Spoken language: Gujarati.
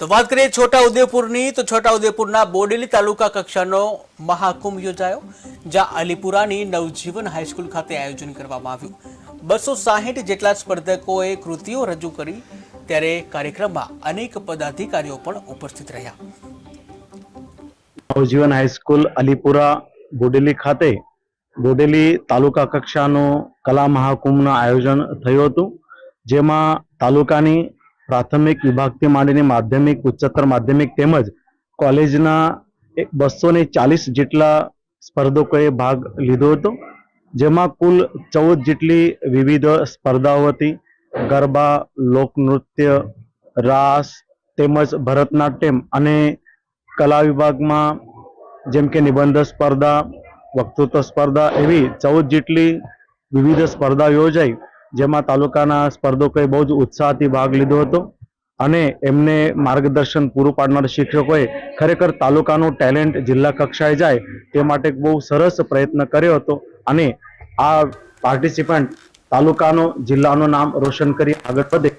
તો વાત કરીએ છોટાઉદેપુરની તો છોટાઉદેપુરના બોડેલી તાલુકા કક્ષાનો મહાકુંભ યોજાયો, જ્યાં અલીપુરાની નવજીવન હાઈસ્કૂલ ખાતે આયોજન કરવામાં આવ્યું। 260 જેટલા સ્પર્ધકોએ કૃતિઓ રજૂ કરી, ત્યારે કાર્યક્રમમાં અનેક પદાધિકારીઓ પણ ઉપસ્થિત રહ્યા। નવજીવન હાઈસ્કૂલ અલીપુરા બોડેલી ખાતે બોડેલી તાલુકા કક્ષાનો કલા મહાકુંભનું આયોજન થયું હતું, જેમાં તાલુકાની પ્રાથમિક વિભાગથી માંડીને માધ્યમિક, ઉચ્ચતર માધ્યમિક તેમજ કોલેજના 240 જેટલા સ્પર્ધકોએ ભાગ લીધો હતો, જેમાં કુલ 14 જેટલી વિવિધ સ્પર્ધાઓ હતી। ગરબા, લોકનૃત્ય, રાસ તેમજ ભરતનાટ્યમ અને કલા વિભાગમાં જેમ કે નિબંધ સ્પર્ધા, વક્તૃત્વ સ્પર્ધા એવી 14 જેટલી વિવિધ સ્પર્ધા યોજાઈ, જેમાં તાલુકાના સ્પર્ધકોએ બહુ જ ઉત્સાહથી ભાગ લીધો હતો અને એમને માર્ગદર્શન પૂરું પાડનાર શિક્ષકોએ ખરેખર તાલુકાનું ટેલેન્ટ જિલ્લા કક્ષાએ જાય તે માટે બહુ સરસ પ્રયત્ન કર્યો હતો અને આ પાર્ટિસિપન્ટ તાલુકાનો જિલ્લાનું નામ રોશન કરી આગળ વધે